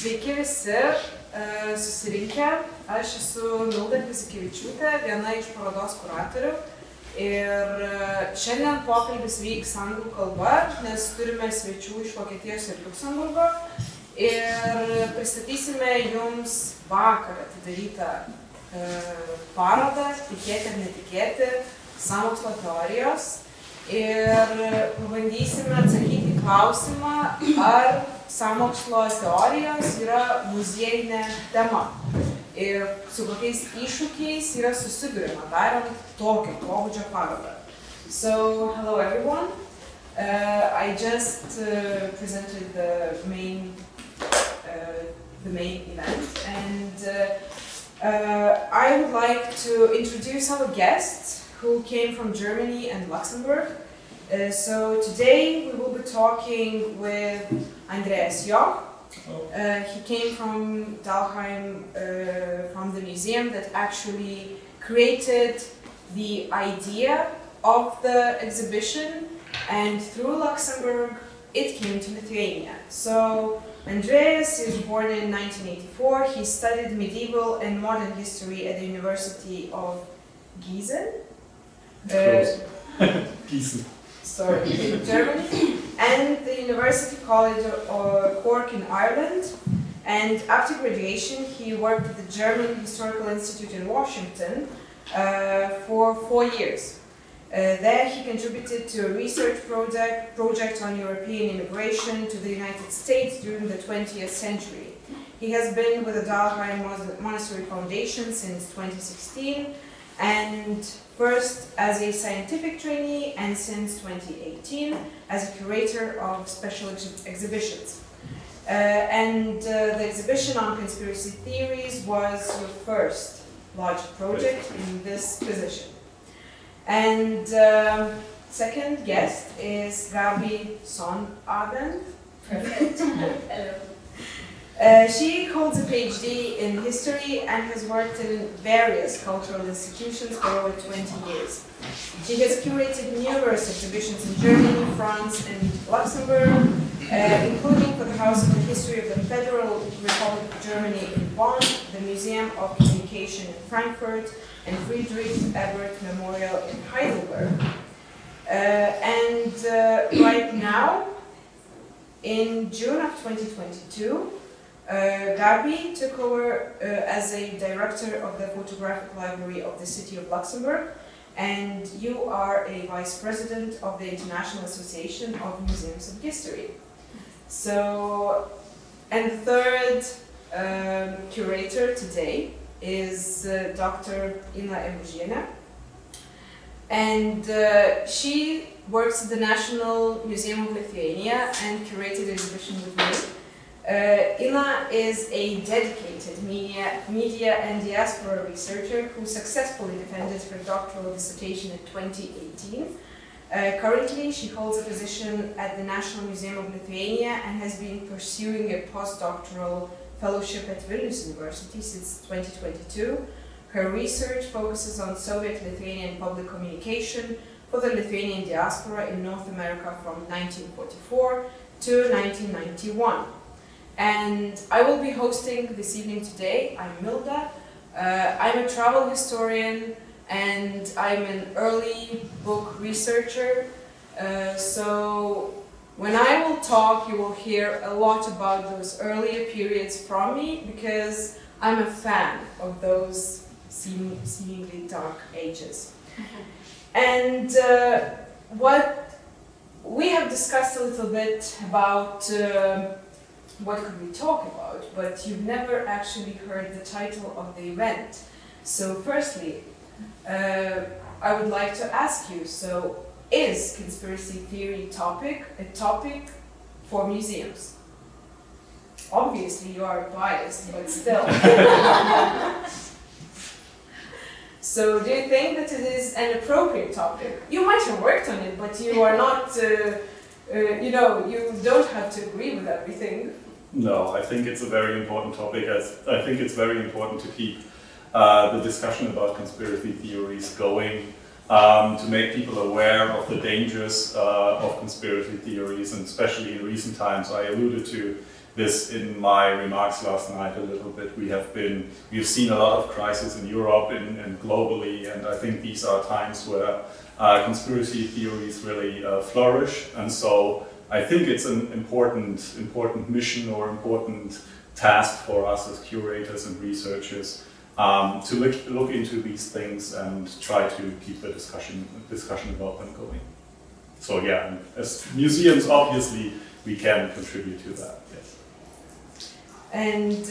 Sveiki visi susirinkę. Aš esu Milda Kvizikevičiūtė, viena iš parodos kuratorių. Ir šiandien pokalbis vyks anglų kalba, nes turime svečių iš Vokietijos ir Liuksemburgo. Ir pristatysime jums vakar atidarytą parodą Tikėti ar netikėti, sąmokslo teorijos. Ir pabandysime atsakyti klausimą, ar sąmokslo teorijos yra muziejinė tema. Ir su kokiais iššūkiais yra susiduriama darant tokio pobūdžio parodą. So, hello everyone. I just presented the main event, and I would like to introduce our guests who came from Germany and Luxembourg. So today we will be talking with Andreas Joch. He came from Dalheim, from the museum that actually created the idea of the exhibition, and through Luxembourg it came to Lithuania. So Andreas is born in 1984. He studied medieval and modern history at the University of Gießen. Gießen. Sorry, in Germany, and the University College of Cork in Ireland. And after graduation, he worked at the German Historical Institute in Washington for 4 years. There he contributed to a research project on European immigration to the United States during the 20th century. He has been with the Dalheimo Monastery Foundation since 2016, and first as a scientific trainee, and since 2018 as a curator of special exhibitions. The exhibition on conspiracy theories was your first large project in this position. And second guest is Gabi Sonabend. Perfect. Hello. She holds a PhD in history and has worked in various cultural institutions for over 20 years. She has curated numerous exhibitions in Germany, France, and Luxembourg, including for the House of the History of the Federal Republic of Germany in Bonn, the Museum of Communication in Frankfurt, and Friedrich Ebert Memorial in Heidelberg. Right now, in June of 2022, Gabi took over as a director of the photographic library of the city of Luxembourg, and you are a vice president of the International Association of Museums of History. So, and the third curator today is Dr. Ina Muziejinė, and she works at the National Museum of Lithuania and curated the exhibition with me. Ina is a dedicated media and diaspora researcher who successfully defended her doctoral dissertation in 2018. Currently, she holds a position at the National Museum of Lithuania and has been pursuing a postdoctoral fellowship at Vilnius University since 2022. Her research focuses on Soviet-Lithuanian public communication for the Lithuanian diaspora in North America from 1944 to 1991. And I will be hosting this evening today. I'm Milda. I'm a travel historian and I'm an early book researcher. So when I will talk, you will hear a lot about those earlier periods from me, because I'm a fan of those seemingly dark ages. And what we have discussed a little bit about what could we talk about, but you've never actually heard the title of the event. So firstly, I would like to ask you, so is conspiracy theory a topic for museums? Obviously you are biased, but still. So do you think that it is an appropriate topic? You might have worked on it, but you are not, you know, you don't have to agree with everything. No, I think it's a very important topic. I think it's very important to keep the discussion about conspiracy theories going to make people aware of the dangers of conspiracy theories, and especially in recent times. I alluded to this in my remarks last night a little bit. We've seen a lot of crises in Europe and globally, and I think these are times where conspiracy theories really flourish. And so I think it's an important mission or important task for us as curators and researchers to look into these things and try to keep the discussion about them going. So yeah, as museums, obviously, we can contribute to that. Yes. And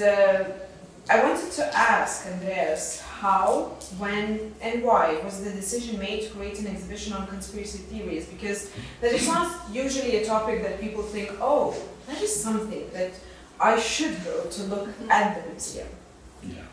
I wanted to ask Andreas, how, when, and why was the decision made to create an exhibition on conspiracy theories? Because that is not usually a topic that people think, oh, that is something that I should go to look at the museum. Yeah.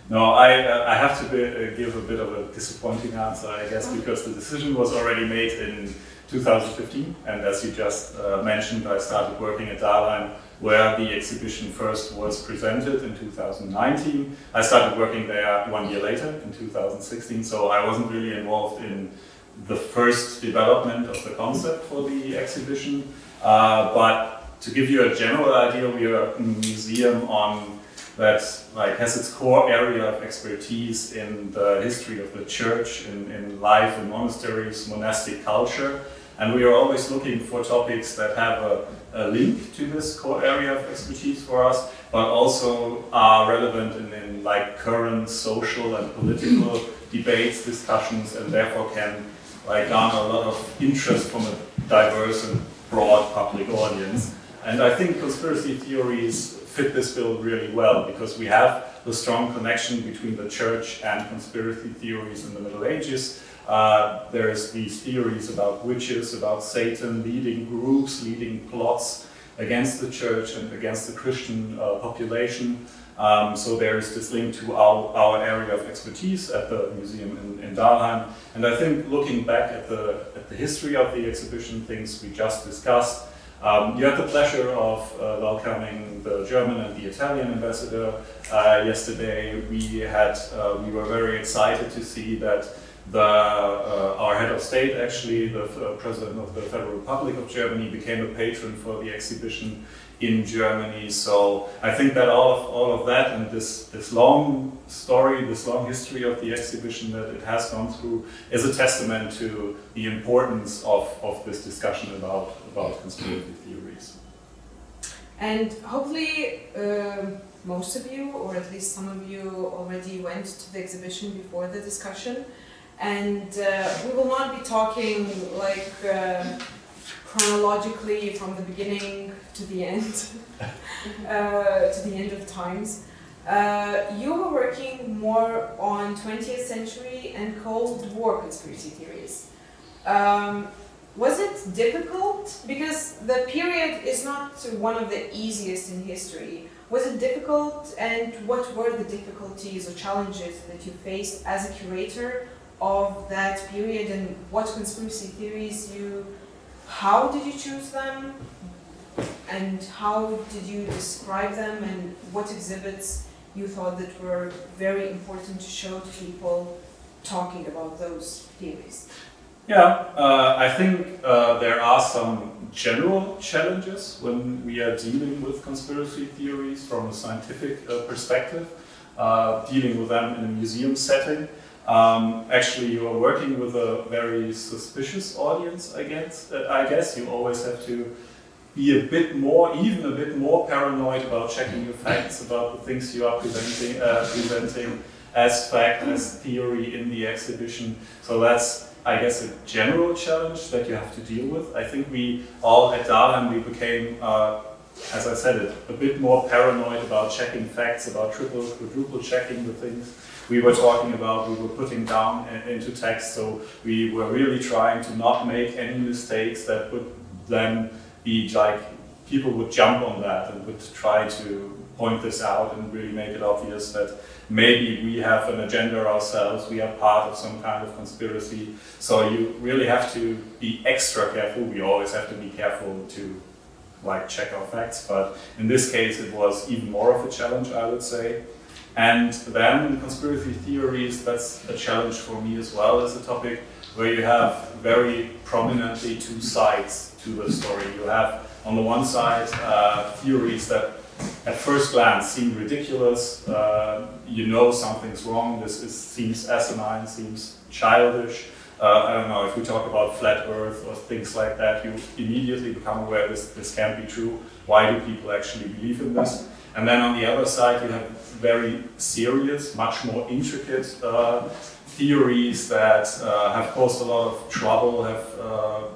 No, I have to give a bit of a disappointing answer, I guess, because the decision was already made in 2015, and as you just mentioned, I started working at Dalheim, where the exhibition first was presented in 2019. I started working there 1 year later, in 2016, so I wasn't really involved in the first development of the concept for the exhibition. But to give you a general idea, we are a museum that has its core area of expertise in the history of the church, in life in monasteries, monastic culture. And we are always looking for topics that have a link to this core area of expertise for us, but also are relevant in current social and political debates, discussions, and therefore can garner a lot of interest from a diverse and broad public audience. And I think conspiracy theories fit this bill really well, because we have the strong connection between the church and conspiracy theories in the Middle Ages. There's these theories about witches, about Satan leading groups, leading plots against the church and against the Christian population. So there's this link to our area of expertise at the museum in Dalheim. And I think looking back at the history of the exhibition, things we just discussed, you had the pleasure of welcoming the German and the Italian ambassador yesterday. We were very excited to see that our head of state, actually, the President of the Federal Republic of Germany, became a patron for the exhibition in Germany. So I think that all of that and this long story, this long history of the exhibition that it has gone through is a testament to the importance of this discussion about conspiracy theories. And hopefully most of you, or at least some of you, already went to the exhibition before the discussion. And we will not be talking chronologically from the beginning to the end, to the end of times. You were working more on 20th century and Cold War conspiracy theories. Was it difficult? Because the period is not one of the easiest in history. Was it difficult, and what were the difficulties or challenges that you faced as a curator of that period, and what conspiracy theories how did you choose them, and how did you describe them, and what exhibits you thought that were very important to show to people talking about those theories? Yeah, I think there are some general challenges when we are dealing with conspiracy theories from a scientific perspective, dealing with them in a museum setting. Actually, you are working with a very suspicious audience, I guess. You always have to be even a bit more paranoid about checking your facts, about the things you are presenting as fact, as theory in the exhibition. So that's, I guess, a general challenge that you have to deal with. I think we all at Dalheim, we became, as I said, a bit more paranoid about checking facts, about triple, quadruple checking the things we were talking about, we were putting down into text. So we were really trying to not make any mistakes that would then be people would jump on that and would try to point this out and really make it obvious that maybe we have an agenda ourselves, we are part of some kind of conspiracy. So you really have to be extra careful. We always have to be careful to check our facts, but in this case it was even more of a challenge, I would say. And then conspiracy theories, that's a challenge for me as well as a topic. where you have very prominently two sides to the story. You have, on the one side, theories that at first glance seem ridiculous. You know something's wrong, seems asinine, seems childish. I don't know, if we talk about flat earth or things like that, you immediately become aware this can't be true. Why do people actually believe in this? And then on the other side, you have very serious, much more intricate theories that have caused a lot of trouble, have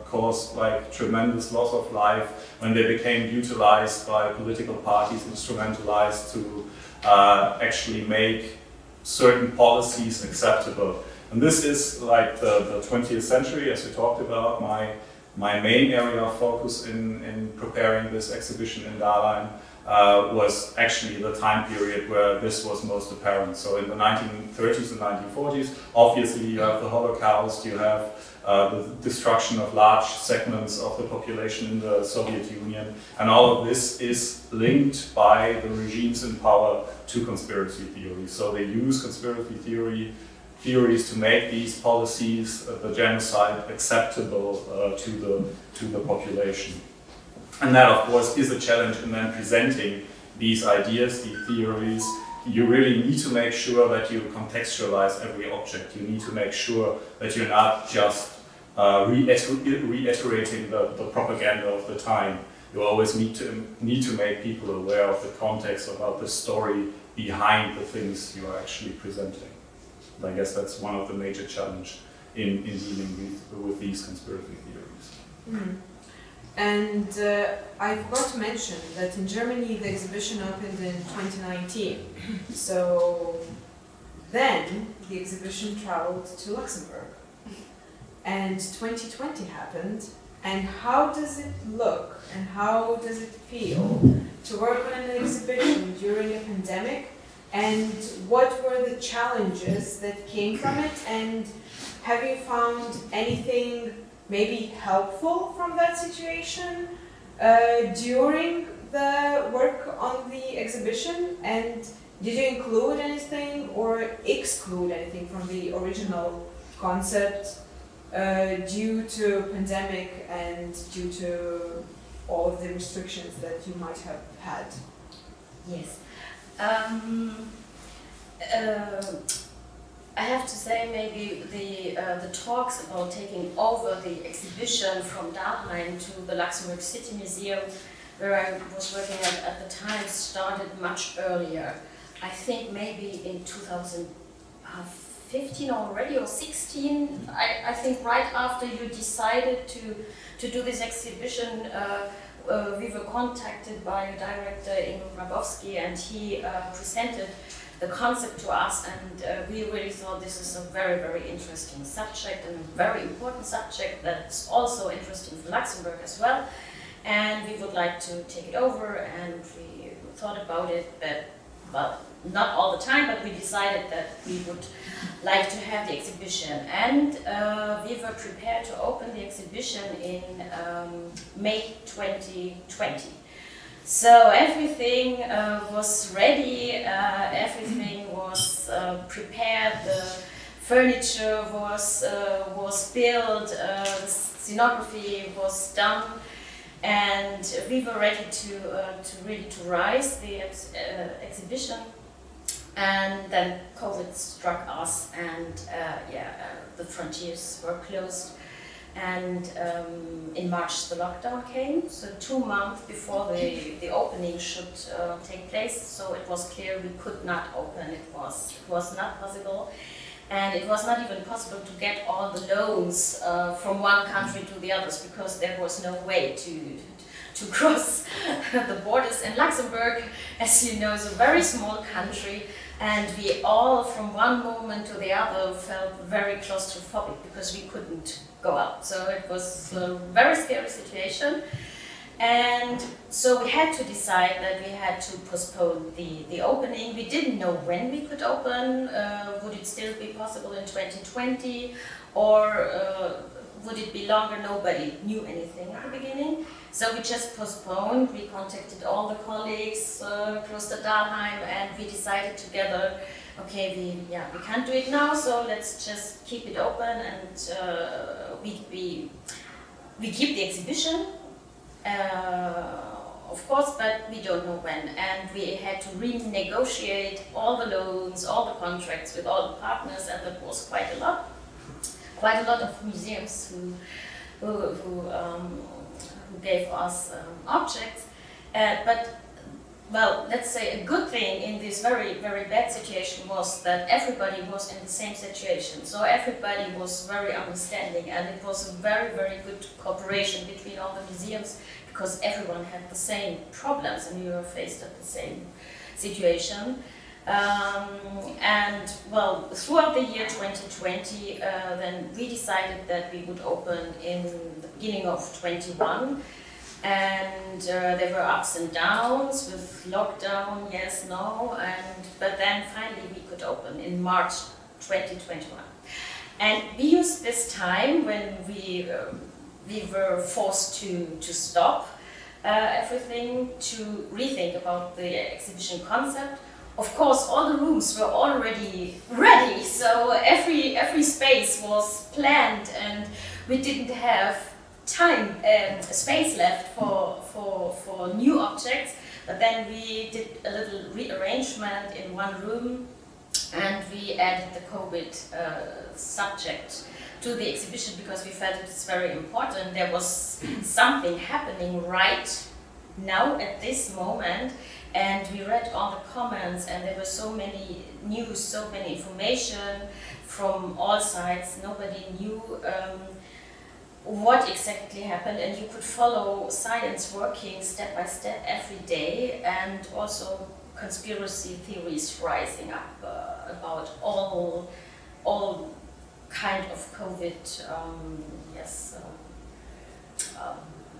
caused like tremendous loss of life when they became utilized by political parties, instrumentalized to actually make certain policies acceptable. And this is like the 20th century, as we talked about. My main area of focus in preparing this exhibition in Dalheim was actually the time period where this was most apparent. So in the 1930s and 1940s, obviously you have the Holocaust, you have the destruction of large segments of the population in the Soviet Union, and all of this is linked by the regimes in power to conspiracy theories. So they use conspiracy theories to make these policies, the genocide, acceptable to the population. And that, of course, is a challenge in then presenting these ideas, these theories. You really need to make sure that you contextualize every object. You need to make sure that you're not just reiterating the propaganda of the time. You always need to make people aware of the context, about the story behind the things you are actually presenting. I guess that's one of the major challenges in dealing with these conspiracy theories. Mm. And I forgot to mention that in Germany the exhibition opened in 2019. So then the exhibition traveled to Luxembourg. And 2020 happened. And how does it look and how does it feel to work on an exhibition during a pandemic? And what were the challenges that came from it? And have you found anything maybe helpful from that situation during the work on the exhibition? And did you include anything or exclude anything from the original concept due to pandemic and due to all of the restrictions that you might have had? Yes. I have to say maybe the talks about taking over the exhibition from Dalheim to the Luxembourg City Museum, where I was working at the time, started much earlier. I think maybe in 2015 already, or 16. I think right after you decided to do this exhibition, we were contacted by director Ingo Grabowski, and he presented the concept to us, and we really thought this is a very, very interesting subject and a very important subject that's also interesting for Luxembourg as well. And we would like to take it over, and we thought about it, but well, not all the time, but we decided that we would like to have the exhibition. And we were prepared to open the exhibition in May 2020. So everything was ready, everything was prepared, the furniture was built, the scenography was done, and we were ready to rise the exhibition. And then COVID struck us, and the frontiers were closed. And in March the lockdown came, so 2 months before the opening should take place. So it was clear we could not open. It was not possible, and it was not even possible to get all the loans from one country to the others, because there was no way to cross the borders. And Luxembourg, as you know, is a very small country, and we all, from one moment to the other, felt very claustrophobic because we couldn't go out. So it was a very scary situation, and so we had to decide that we had to postpone the opening. We didn't know when we could open. Would it still be possible in 2020, or would it be longer? Nobody knew anything at the beginning. So we just postponed. We contacted all the colleagues close to Dalheim, and we decided together, okay, we can't do it now, so let's just keep it open, and we keep the exhibition, of course, but we don't know when. And we had to renegotiate all the loans, all the contracts with all the partners, and that was quite a lot. Quite a lot of museums who gave us objects, but well, let's say a good thing in this very, very bad situation was that everybody was in the same situation. So everybody was very understanding, and it was a very, very good cooperation between all the museums, because everyone had the same problems and we were faced at the same situation. And well, throughout the year 2020, then we decided that we would open in the beginning of 21. And there were ups and downs with lockdown, yes, no, but then finally we could open in March 2021. And we used this time when we were forced to stop everything, to rethink about the exhibition concept. Of course, all the rooms were already ready, so every space was planned, and we didn't have time space left for new objects. But then we did a little rearrangement in one room, and we added the COVID subject to the exhibition because we felt it's very important. There was something happening right now at this moment, and we read all the comments, and there were so many news, so many information from all sides. Nobody knew what exactly happened, and you could follow science working step by step every day, and also conspiracy theories rising up about all kind of COVID,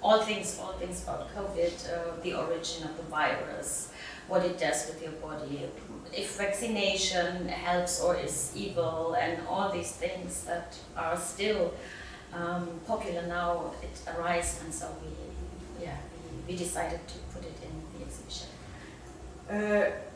all things about COVID, the origin of the virus, what it does with your body, if vaccination helps or is evil, and all these things that are still popular now, it arise, and so we decided to put it in the exhibition.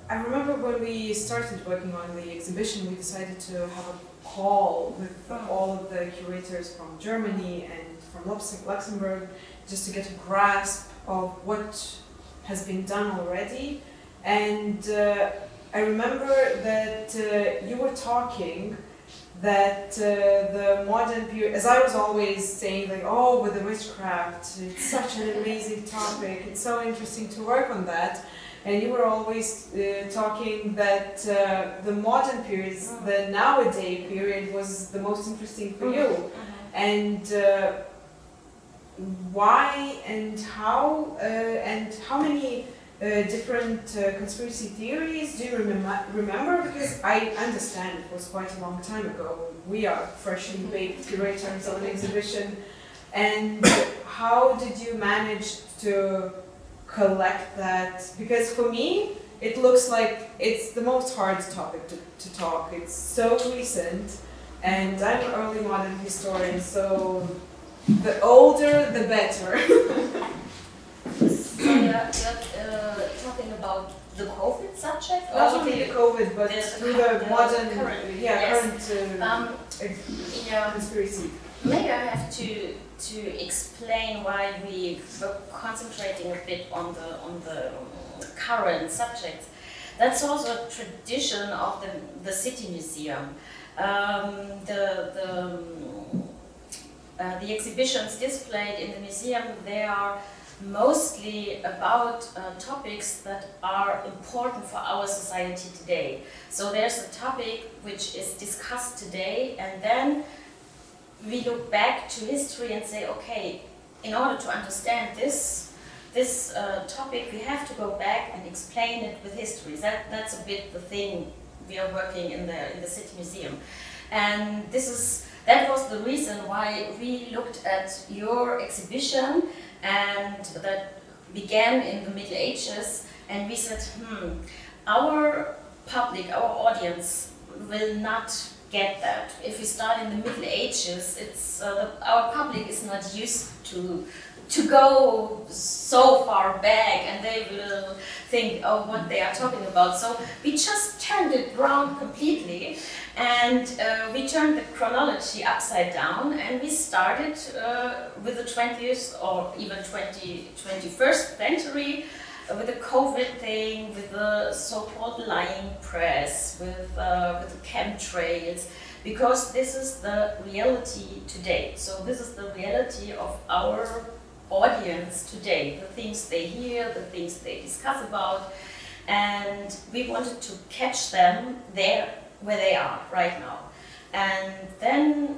I remember when we started working on the exhibition, we decided to have a call with all of the curators from Germany and from Luxembourg, just to get a grasp of what has been done already. And I remember that you were talking that the modern period, as I was always saying, like, oh, with the witchcraft, it's such an amazing topic, it's so interesting to work on that. And you were always talking that the modern period, the nowadays period, was the most interesting for you. And why and how many different conspiracy theories do you remember? Because I understand it was quite a long time ago. We are freshly baked curators of an exhibition. And how did you manage to collect that? Because for me, it looks like it's the most hard topic to talk. It's so recent, and I'm an early modern historian, so the older, the better. So you're talking about the COVID subject? Not only the COVID, but through the modern, current conspiracy. Maybe I have to explain why we were concentrating a bit on the current subjects. That's also a tradition of the City Museum. The exhibitions displayed in the museum, they are mostly about topics that are important for our society today. So there's a topic which is discussed today, and then we look back to history and say, okay, in order to understand this topic, we have to go back and explain it with history. That's a bit the thing we are working in the City Museum. And that was the reason why we looked at your exhibition, and that began in the Middle Ages, and we said, our public, our audience will not get that. If we start in the Middle Ages, it's our public is not used to go so far back, and they will think, oh, what they are talking about. So we just turned it around completely, and we turned the chronology upside down, and we started with the 20th or even 21st century, with the COVID thing, with the so-called lying press, with the chemtrails, because this is the reality today. So this is the reality of our audience today, the things they hear, the things they discuss about, and we wanted to catch them there where they are right now. And then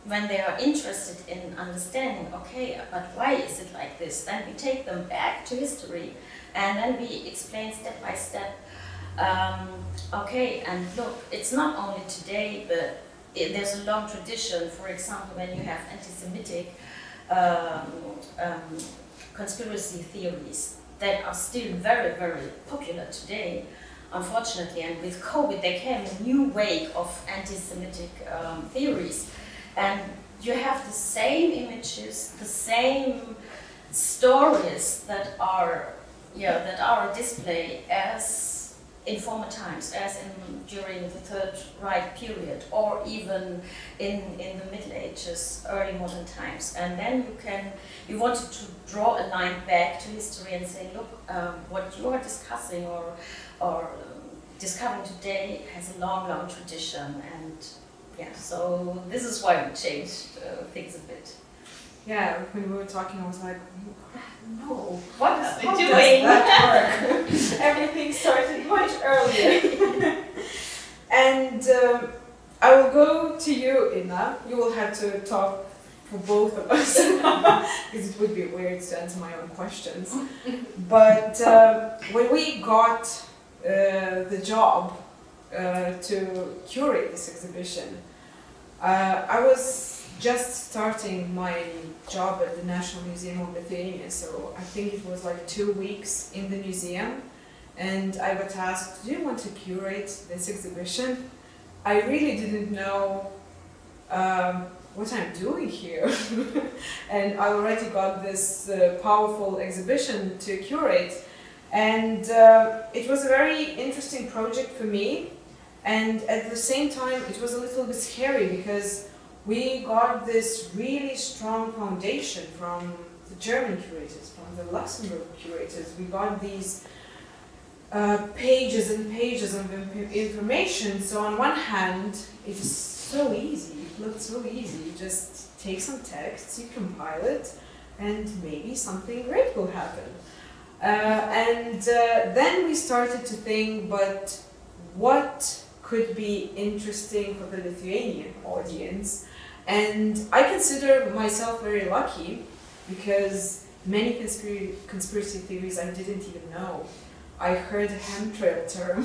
when they are interested in understanding, okay, but why is it like this, then we take them back to history, and then we explain step by step, okay, and look, it's not only today, but there's a long tradition. For example, when you have anti-Semitic conspiracy theories that are still very, very popular today, unfortunately, and with COVID there came a new wave of anti-Semitic theories, and you have the same images, the same stories that are on display as in former times, as during the Third Reich period, or even in the Middle Ages, early modern times. And then you wanted to draw a line back to history and say, look, what you are discussing or discovering today has a long, long tradition. And yeah, so this is why we changed things a bit. Yeah, when we were talking, I was like, no, what are how we does doing? that work? Everything started much earlier. And I will go to you, Inna. You will have to talk for both of us, because it would be weird to answer my own questions. But when we got the job to curate this exhibition, I was just starting my job at the National Museum of Lithuania, so I think it was like 2 weeks in the museum, and I got asked, do you want to curate this exhibition? I really didn't know what I'm doing here, and I already got this powerful exhibition to curate, and it was a very interesting project for me, and at the same time it was a little bit scary, because we got this really strong foundation from the German curators, from the Luxembourg curators. We got these pages and pages of information. So on one hand, it was so easy, it looked so easy. You just take some texts, you compile it, and maybe something great will happen. Then we started to think, but what could be interesting for the Lithuanian audience? And I consider myself very lucky, because many conspiracy theories I didn't even know. I heard a chemtrail term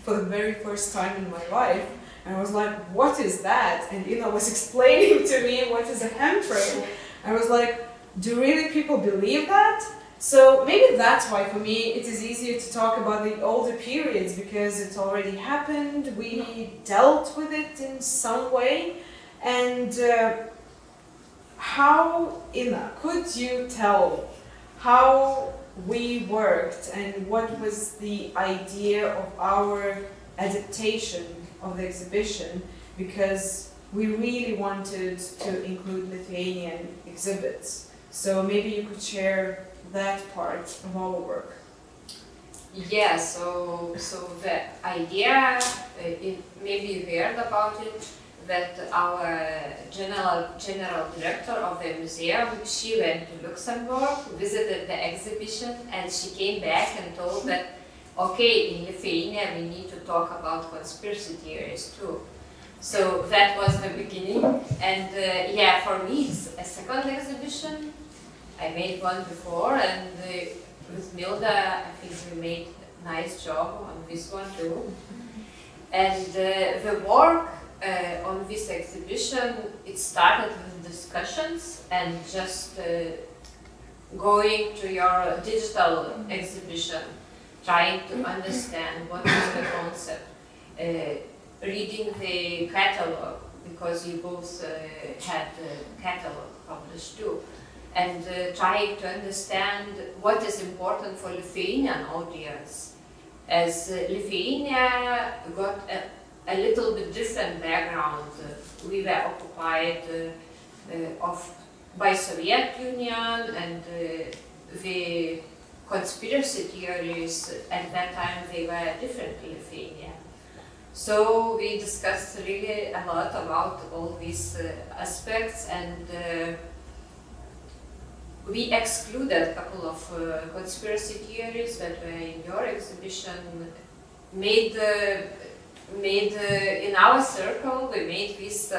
for the very first time in my life, and I was like, what is that? And Ina was explaining to me what is a chemtrail. I was like, do really people believe that? So maybe that's why for me it is easier to talk about the older periods, because it already happened, we dealt with it in some way. And how, Ina, could you tell how we worked and what was the idea of our adaptation of the exhibition? Because we really wanted to include Lithuanian exhibits. So maybe you could share that part of our work. Yeah, so the idea, maybe you heard about it, that our general director of the museum, she went to Luxembourg, visited the exhibition, and she came back and told that, okay, in Lithuania we need to talk about conspiracy theories too. So that was the beginning, and yeah, for me it's a second exhibition. I made one before, and with Milda, I think we made a nice job on this one too. And the work on this exhibition, it started with discussions and just going to your digital exhibition, trying to understand what is the concept. reading the catalog, because you both had the catalog published too, and trying to understand what is important for Lithuanian audience, as Lithuania got a little bit different background. We were occupied by Soviet Union, and the conspiracy theories at that time, they were different in Lithuania. So we discussed really a lot about all these aspects, and we excluded a couple of conspiracy theories that were in your exhibition. Made in our circle, we made this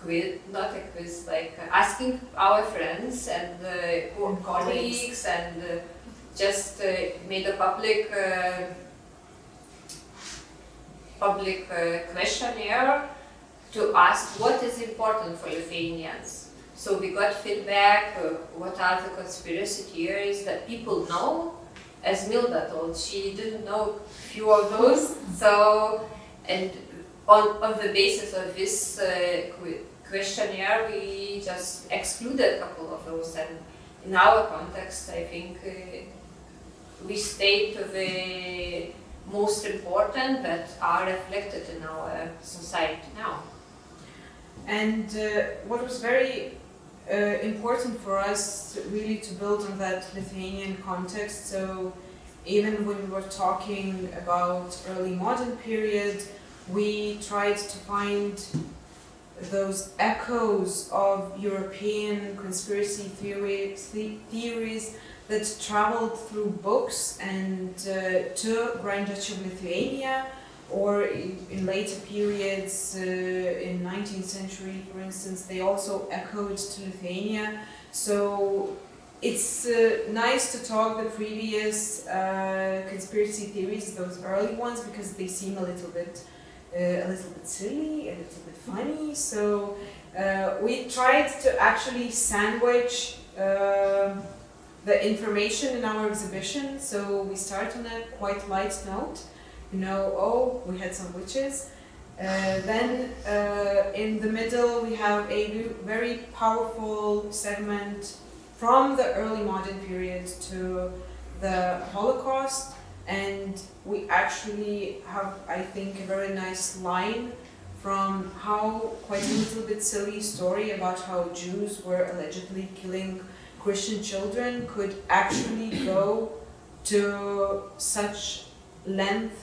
quiz, not a quiz, like asking our friends and colleagues, and just made a public questionnaire to ask what is important for Lithuanians. So we got feedback, what are the conspiracy theories that people know. As Milda told, she didn't know few of those. So, and on the basis of this questionnaire, we just excluded a couple of those. And in our context, I think we stayed to the most important that are reflected in our society now. And what was very important for us really to build on that Lithuanian context. So even when we were talking about early modern period, we tried to find those echoes of European conspiracy theories that traveled through books and to Grand Duchy of Lithuania, or in later periods, in 19th century, for instance, they also echoed to Lithuania. So it's nice to talk the previous conspiracy theories, those early ones, because they seem a little bit silly, a little bit funny. So we tried to actually sandwich the information in our exhibition. So we start on a quite light note. You know, oh, we had some witches. Then in the middle we have a very powerful segment from the early modern period to the Holocaust, and we actually have, I think, a very nice line from how quite a little bit silly story about how Jews were allegedly killing Christian children could actually go to such length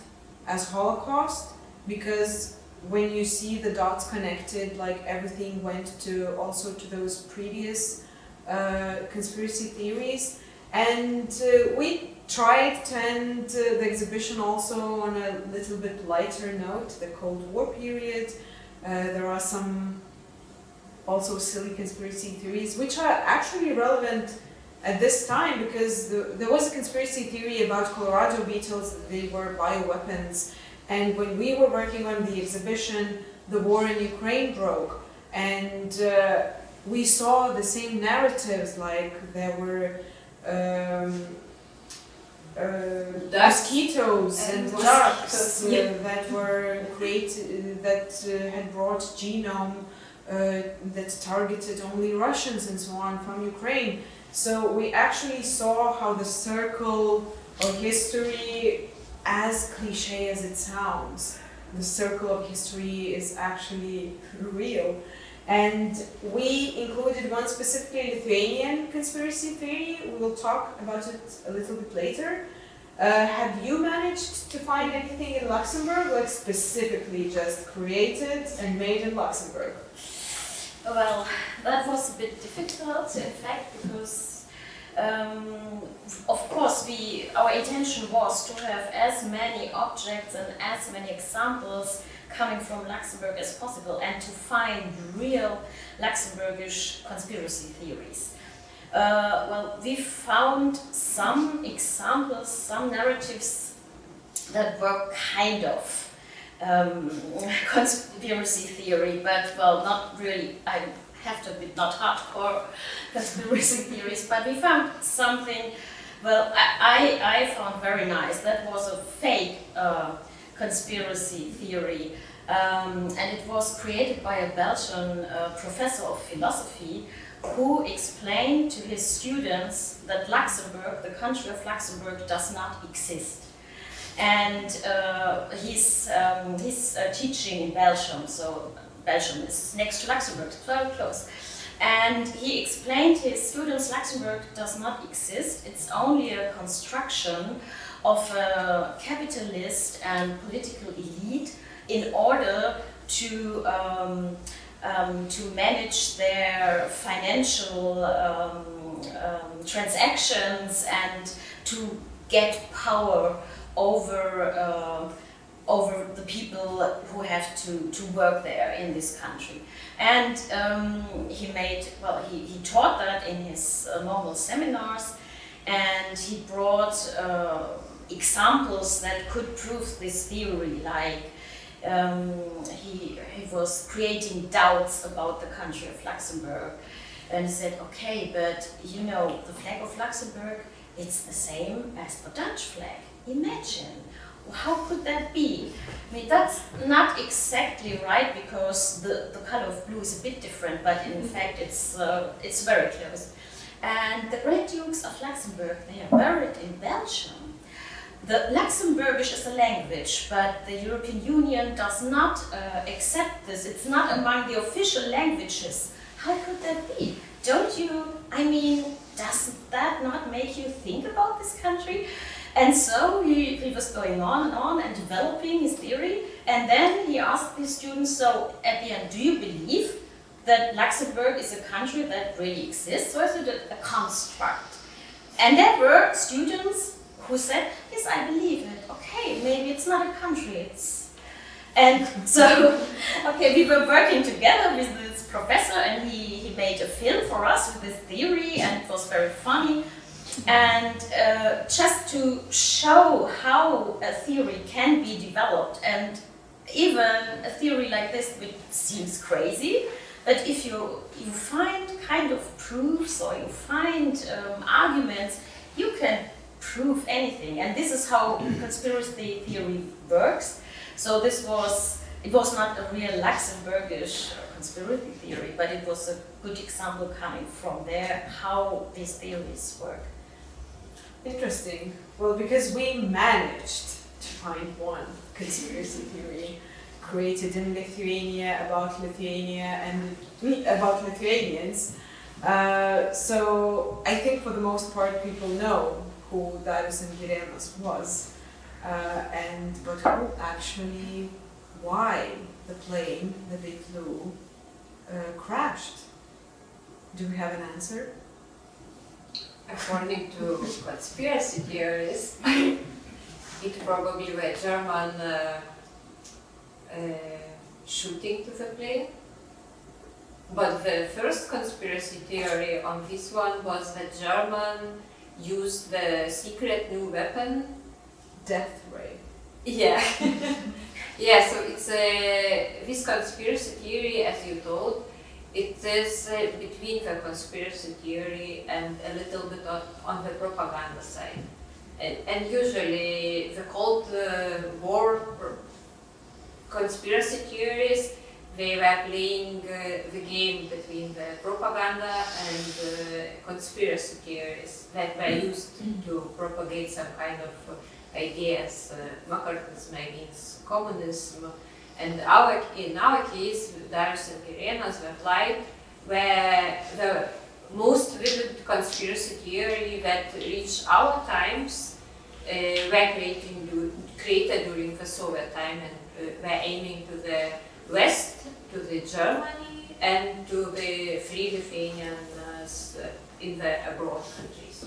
as Holocaust, because when you see the dots connected, like everything went to also to those previous conspiracy theories. And we tried to end the exhibition also on a little bit lighter note, the Cold War period. There are some also silly conspiracy theories which are actually relevant at this time, because there was a conspiracy theory about Colorado beetles, that they were bioweapons. And when we were working on the exhibition, the war in Ukraine broke. And we saw the same narratives, like there were mosquitoes and ducks that were created, that had brought genome that targeted only Russians and so on from Ukraine. So we actually saw how the circle of history, as cliche as it sounds, the circle of history is actually real. And we included one specifically Lithuanian conspiracy theory. We will talk about it a little bit later. Have you managed to find anything in Luxembourg, like specifically just created and made in Luxembourg? Well, that was a bit difficult, in fact, because of course our intention was to have as many objects and as many examples coming from Luxembourg as possible, and to find real Luxembourgish conspiracy theories. Well, we found some examples, some narratives that were kind of conspiracy theory, but well, not really, I have to admit, not hardcore conspiracy theories, but we found something, well, I found very nice. That was a fake conspiracy theory. And it was created by a Belgian professor of philosophy who explained to his students that Luxembourg, the country of Luxembourg, does not exist. And he's teaching in Belgium, so Belgium is next to Luxembourg, it's very close. And he explained to his students Luxembourg does not exist, it's only a construction of a capitalist and political elite in order to manage their financial transactions and to get power over the people who have to work there in this country. And he taught that in his normal seminars, and he brought examples that could prove this theory, like he was creating doubts about the country of Luxembourg, and he said, okay, but you know, the flag of Luxembourg, it's the same as the Dutch flag. Imagine, how could that be? I mean, that's not exactly right, because the color of blue is a bit different, but in fact it's very close. And the Great Dukes of Luxembourg, they are buried in Belgium. The Luxembourgish is a language, but the European Union does not accept this. It's not among the official languages. How could that be? Don't you, I mean, doesn't that not make you think about this country? And so he was going on and developing his theory, and then he asked his students, so at the end, do you believe that Luxembourg is a country that really exists, or is it a construct? And there were students who said, yes, I believe it. Okay, maybe it's not a country, it's... And so, okay, we were working together with this professor, and he made a film for us with this theory, and it was very funny. And just to show how a theory can be developed, and even a theory like this, which seems crazy, but if you find kind of proofs, or you find arguments, you can prove anything. And this is how conspiracy theory works. So it was not a real Luxembourgish conspiracy theory, but it was a good example coming from there, how these theories work. Interesting. Well, because we managed to find one conspiracy theory created in Lithuania about Lithuania and about Lithuanians. So I think for the most part people know who Darius and Giremas was, but who actually, why the plane that they flew crashed. Do we have an answer? According to conspiracy theories, it probably were German shooting to the plane. But the first conspiracy theory on this one was that German used the secret new weapon. Death ray. Yeah. Yeah, so it's this conspiracy theory, as you told, it is between the conspiracy theory and a little bit on the propaganda side. And usually the Cold War conspiracy theories, they were playing the game between the propaganda and conspiracy theories that were used to propagate some kind of ideas. Macartism means communism. And in our case, Darius and Girenas were the most vivid conspiracy theory that reached our times, were created during the Soviet time, and were aiming to the West, to the Germany, and to the free Lithuanians in the abroad countries.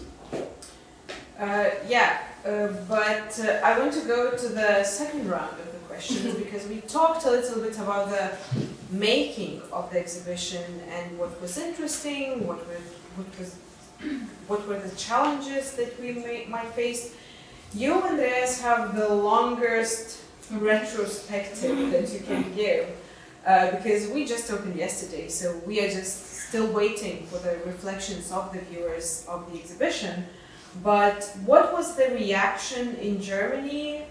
But I want to go to the second round of the questions because we talked a little bit about the making of the exhibition and what was interesting, what were the challenges that we might face. You, Andreas, have the longest retrospective that you can give because we just opened yesterday, so we are just still waiting for the reflections of the viewers of the exhibition. But what was the reaction in Germany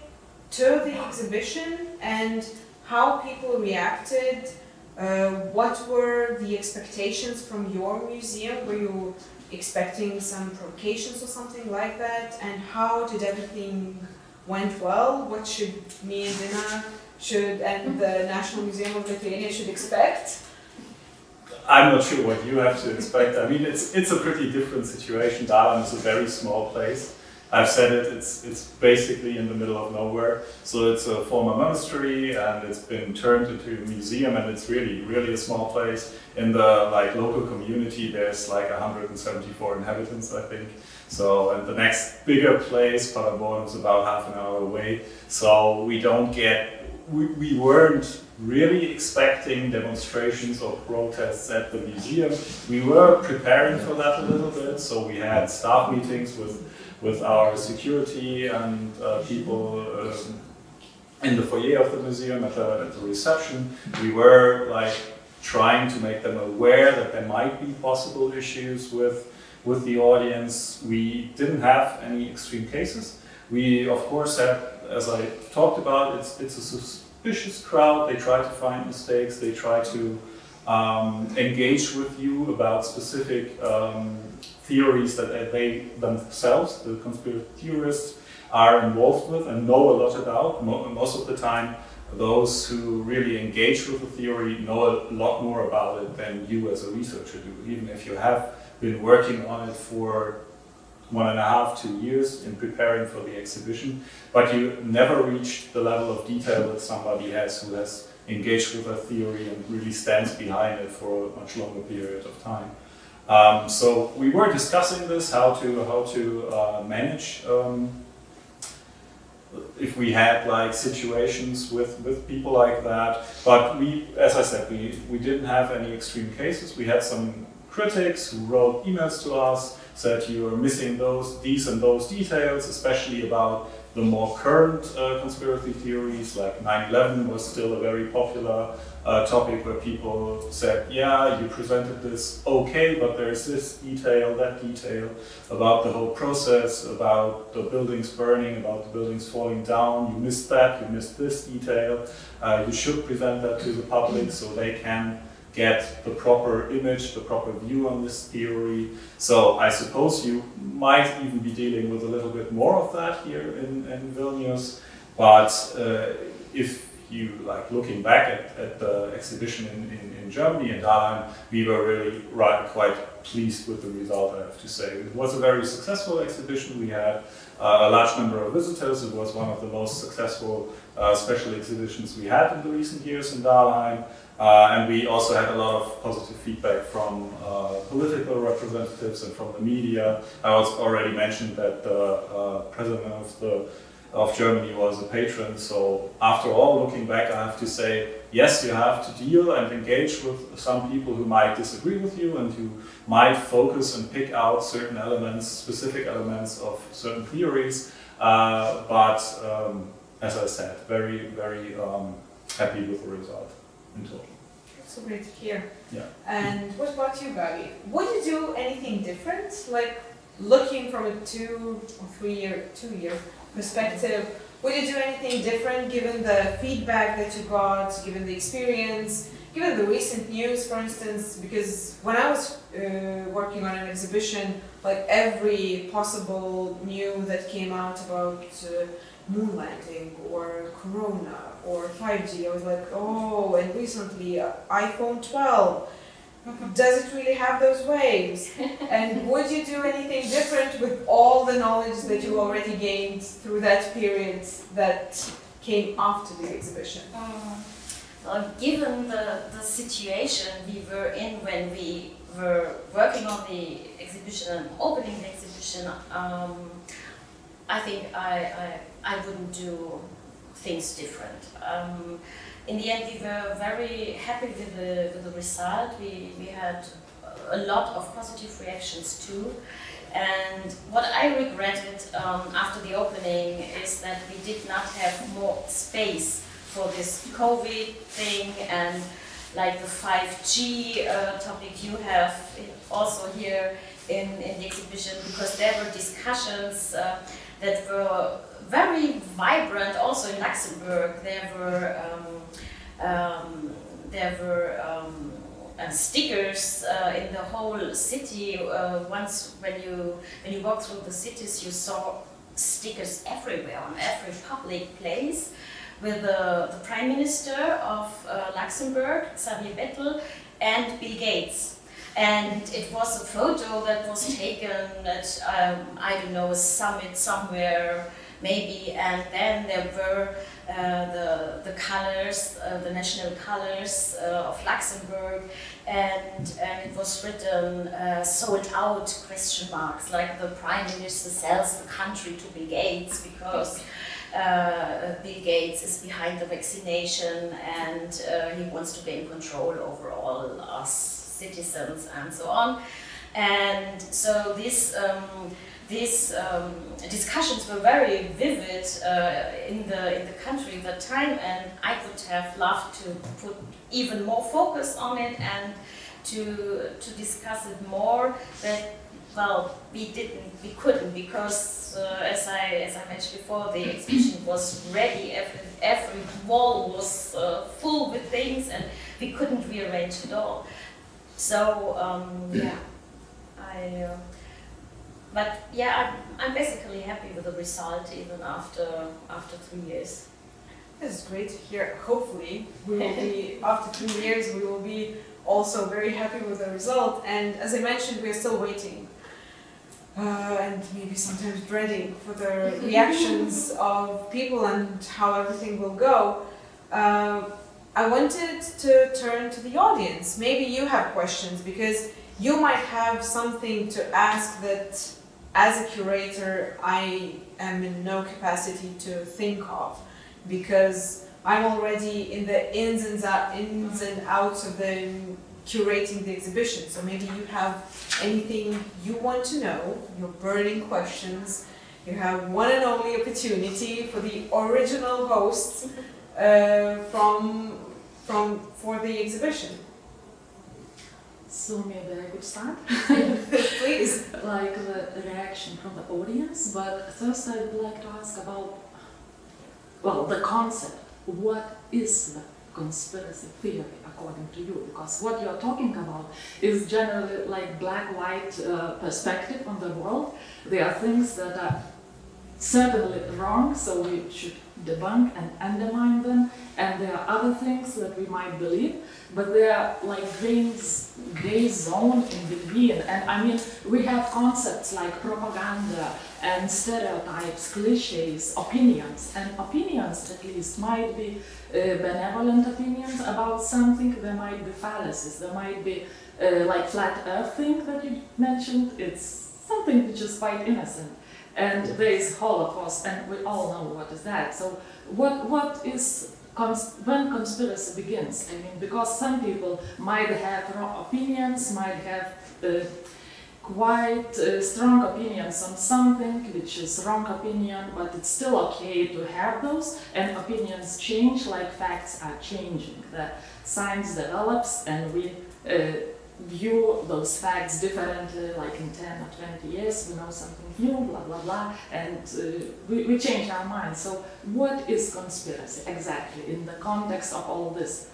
to the exhibition and how people reacted. What were the expectations from your museum? Were you expecting some provocations or something like that? And how did everything went well? What should me and Dina and the National Museum of Lithuania should expect? I'm not sure what you have to expect. I mean, it's a pretty different situation. Dalheim is a very small place. I've said it, it's basically in the middle of nowhere. So it's a former monastery and it's been turned into a museum, and it's really a small place. In the local community, there's 174 inhabitants, I think. So, and the next bigger place, Paderborn, is about half an hour away. So we weren't really expecting demonstrations or protests at the museum. We were preparing for that a little bit, so we had staff meetings with our security and people in the foyer of the museum at the reception. We were trying to make them aware that there might be possible issues with the audience. We didn't have any extreme cases. We of course had, as I talked about, it's a suspicious crowd. They try to find mistakes. They try to engage with you about specific theories that they themselves, the conspiracy theorists, are involved with and know a lot about. Most of the time, those who really engage with the theory know a lot more about it than you as a researcher do, even if you have been working on it for 1.5 to 2 years in preparing for the exhibition, but you never reach the level of detail that somebody has who has engaged with a theory and really stands behind it for a much longer period of time. So we were discussing this, how to manage if we had situations with people like that. But we, as I said, we didn't have any extreme cases. We had some critics who wrote emails to us, said you are missing these and those details, especially about the more current conspiracy theories, like 9/11 was still a very popular topic where people said, yeah, you presented this okay, but there's this detail, that detail about the whole process, about the buildings burning, about the buildings falling down. You missed that, you missed this detail. You should present that to the public so they can get the proper image, the proper view on this theory. So I suppose you might even be dealing with a little bit more of that here in Vilnius. But if you looking back at the exhibition in Germany, in Dalheim, we were really quite pleased with the result, I have to say. It was a very successful exhibition. We had a large number of visitors. It was one of the most successful special exhibitions we had in the recent years in Dalheim. And we also had a lot of positive feedback from political representatives and from the media. I already mentioned that the president of Germany was a patron. So after all, looking back, I have to say, yes, you have to deal and engage with some people who might disagree with you and who might focus and pick out certain elements, specific elements of certain theories. But as I said, very happy with the result. In total. So great to hear. Yeah. And what about you, Gabi? Would you do anything different? Looking from a 2 or 2 year perspective, would you do anything different given the feedback that you got, given the experience, given the recent news, for instance? Because when I was working on an exhibition, every possible news that came out about moon landing or corona or 5G, I was like, oh, and recently iPhone 12, does it really have those waves? And would you do anything different with all the knowledge that you already gained through that period that came after the exhibition? Given the situation we were in when we were working on the exhibition and opening the exhibition, I think I wouldn't do things different. In the end, we were very happy with the result. We had a lot of positive reactions too. And what I regretted after the opening is that we did not have more space for this COVID thing, and like the 5G topic you have also here in the exhibition, because there were discussions that were very vibrant also in Luxembourg. There were stickers in the whole city. Once when you walk through the cities, you saw stickers everywhere on every public place with the Prime Minister of Luxembourg, Xavier Bettel, and Bill Gates. And it was a photo that was taken at, I don't know, a summit somewhere, maybe, and then there were the colors, the national colors of Luxembourg, and it was written "sold out?" question marks, like the Prime Minister sells the country to Bill Gates because Bill Gates is behind the vaccination and he wants to gain control over all us citizens and so on. And so these discussions were very vivid in the country at that time, and I would have loved to put even more focus on it and to discuss it more. But well, we couldn't, because as I mentioned before, the exhibition was ready. Every wall was full with things, and we couldn't rearrange it all. So yeah, but yeah, I'm basically happy with the result even after 3 years. This is great to hear. Hopefully, we will be after 3 years. We will be also very happy with the result. And as I mentioned, we are still waiting, and maybe sometimes dreading for the reactions of people and how everything will go. I wanted to turn to the audience. Maybe you have questions, because you might have something to ask that, as a curator, I am in no capacity to think of, because I'm already in the ins and outs of the curating the exhibition. So maybe you have anything you want to know, your burning questions. You have one and only opportunity for the original hosts for the exhibition. So maybe I could start? Please. Like the reaction from the audience, but first I would like to ask about, well, the concept. What is the conspiracy theory according to you? Because what you're talking about is generally like black-white perspective on the world. There are things that are certainly wrong, so we should debunk and undermine them, and there are other things that we might believe, but there are like gray zone in between. And I mean, we have concepts like propaganda and stereotypes, cliches, opinions, and opinions at least might be benevolent opinions about something. There might be fallacies, there might be like flat earth thing that you mentioned. It's something which is quite innocent. And there is Holocaust, and we all know what is that. So what is, when conspiracy begins? I mean, because some people might have wrong opinions, might have quite strong opinions on something which is wrong opinion, but it's still okay to have those, and opinions change like facts are changing. The science develops and we view those facts differently, like in 10 or 20 years we know something new, blah blah blah, and we change our minds. So what is conspiracy exactly in the context of all this?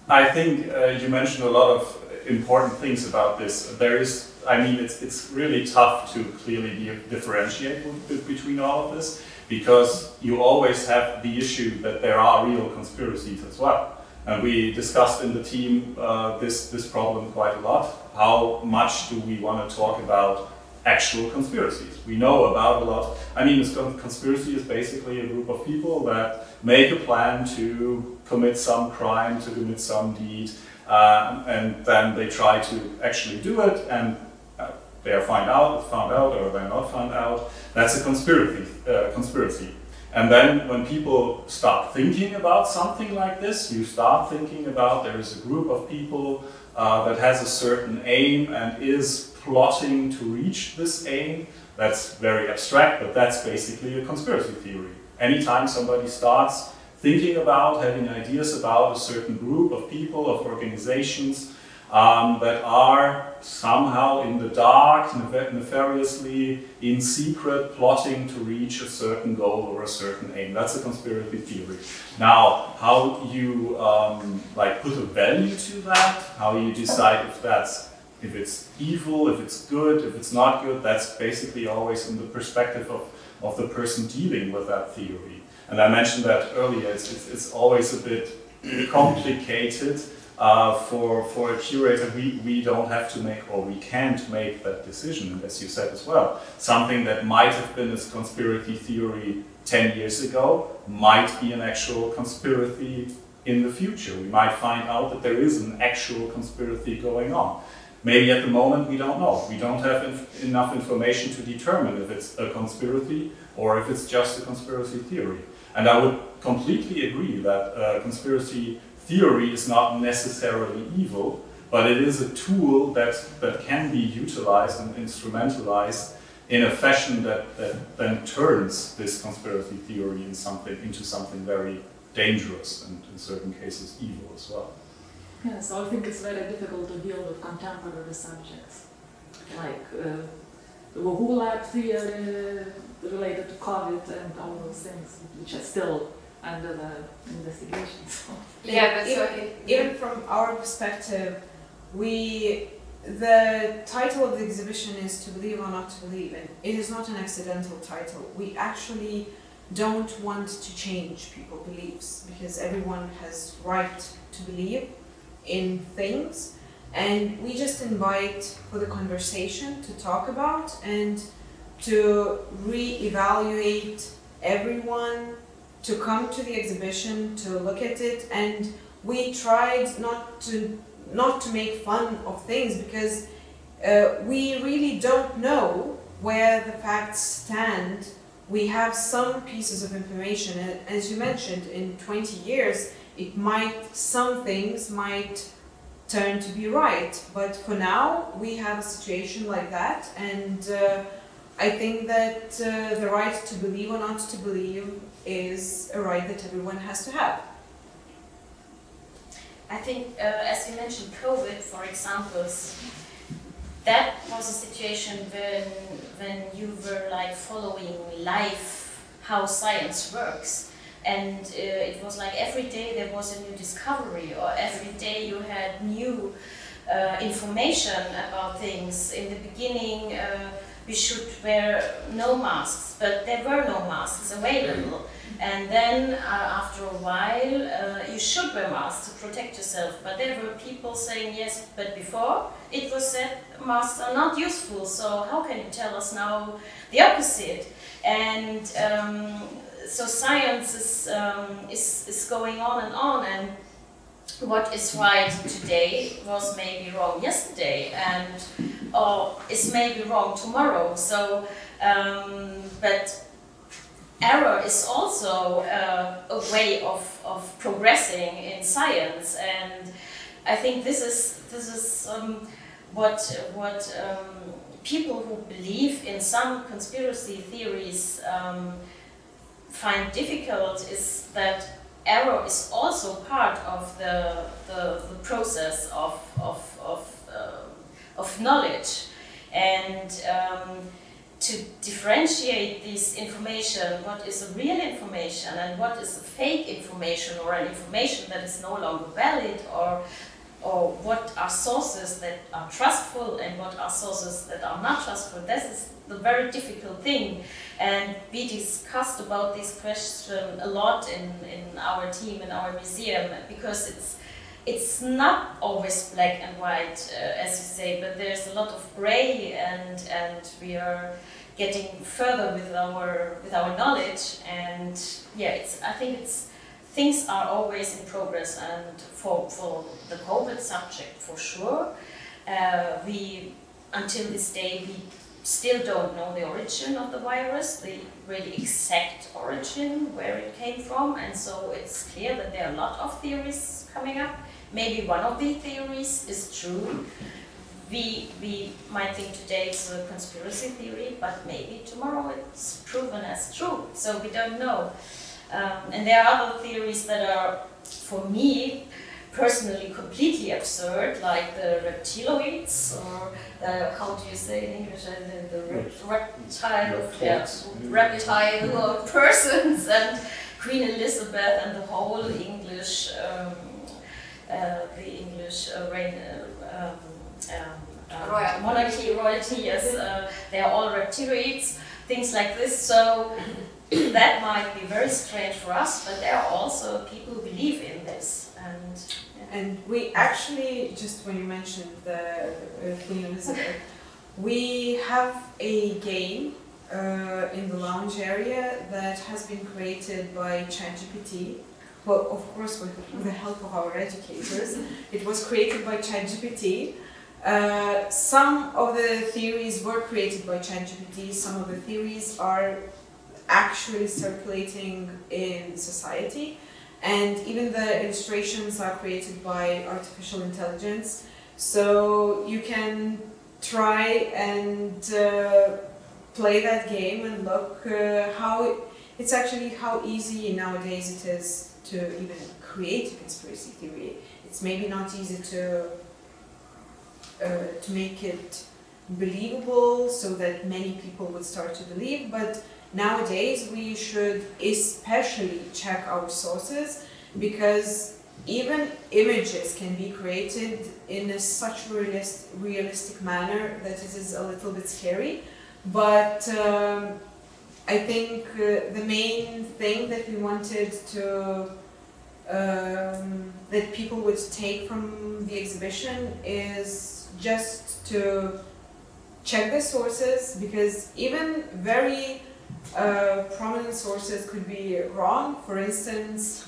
I think you mentioned a lot of important things about this. There is, I mean, it's really tough to clearly differentiate between all of this, because you always have the issue that there are real conspiracies as well. And we discussed in the team this problem quite a lot. How much do we want to talk about actual conspiracies? We know about a lot. I mean, a conspiracy is basically a group of people that make a plan to commit some crime, to commit some deed, and then they try to actually do it, and they are found out or they're not found out. That's a conspiracy. And then when people start thinking about something like this, you start thinking about there is a group of people that has a certain aim and is plotting to reach this aim. That's very abstract, but that's basically a conspiracy theory. Anytime somebody starts thinking about, having ideas about a certain group of people, of organizations that are somehow in the dark, nefariously, in secret, plotting to reach a certain goal or a certain aim. That's a conspiracy theory. Now, how you like put a value to that, how you decide if it's evil, if it's good, if it's not good, that's basically always in the perspective of the person dealing with that theory. And I mentioned that earlier, it's always a bit complicated. For a curator, we don't have to make, or we can't make that decision, as you said as well. Something that might have been a conspiracy theory 10 years ago might be an actual conspiracy in the future. We might find out that there is an actual conspiracy going on. Maybe at the moment we don't know. We don't have enough information to determine if it's a conspiracy or if it's just a conspiracy theory. And I would completely agree that conspiracy theory is not necessarily evil, but it is a tool that can be utilized and instrumentalized in a fashion that then turns this conspiracy theory into something very dangerous and in certain cases evil as well. Yeah, so I think it's very difficult to deal with contemporary subjects, like the Who lab theory related to COVID and all those things, which are still under the investigation. So. Yeah, but even from our perspective, the title of the exhibition is To Believe or Not to Believe, and it is not an accidental title. We actually don't want to change people's beliefs because everyone has right to believe in things, and we just invite for the conversation to talk about and to re-evaluate everyone, to come to the exhibition, to look at it, and we tried not to make fun of things because we really don't know where the facts stand. We have some pieces of information, and as you mentioned, in 20 years, some things might turn to be right, but for now we have a situation like that, and I think that the right to believe or not to believe is a right that everyone has to have. I think, as you mentioned, COVID, for example, that was a situation when you were like following live how science works. And it was like every day there was a new discovery, or every day you had new information about things. In the beginning, we should wear no masks, but there were no masks available. And then after a while, you should wear masks to protect yourself. But there were people saying, yes, but before it was said masks are not useful, so how can you tell us now the opposite? And so science is going on, and what is right today was maybe wrong yesterday, or is maybe wrong tomorrow. So, but error is also a way of progressing in science, and I think this is what people who believe in some conspiracy theories find difficult, is that error is also part of the process of knowledge, and to differentiate this information, what is a real information and what is a fake information, or an information that is no longer valid, or what are sources that are trustful and what are sources that are not trustful. This is the very difficult thing, and we discussed about this question a lot in our team, in our museum, because it's not always black and white, as you say, but there's a lot of gray, and we are getting further with our knowledge, and yeah, I think things are always in progress, and for the COVID subject, for sure, until this day, we still don't know the origin of the virus, the really exact origin, where it came from, and so it's clear that there are a lot of theories coming up. Maybe one of the theories is true. We might think today it's a conspiracy theory, but maybe tomorrow it's proven as true, so we don't know. And there are other theories that are, for me, personally completely absurd, like the reptiloids, or how do you say in English, reptile persons, and Queen Elizabeth and the whole English, royalty, yes, they are all reptiloids, things like this. So that might be very strange for us, but there are also people who believe in this. And we actually, just when you mentioned the Queen Elizabeth, we have a game in the lounge area that has been created by ChatGPT. Well, of course, with the help of our educators. It was created by ChatGPT. Some of the theories were created by ChatGPT. Some of the theories are actually circulating in society. And even the illustrations are created by artificial intelligence. So you can try and play that game and look how easy nowadays it is to even create a conspiracy theory. It's maybe not easy to make it believable so that many people would start to believe, but nowadays we should especially check our sources, because even images can be created in such realistic manner that it is a little bit scary. But I think the main thing that we wanted to that people would take from the exhibition is just to check the sources, because even very prominent sources could be wrong. For instance,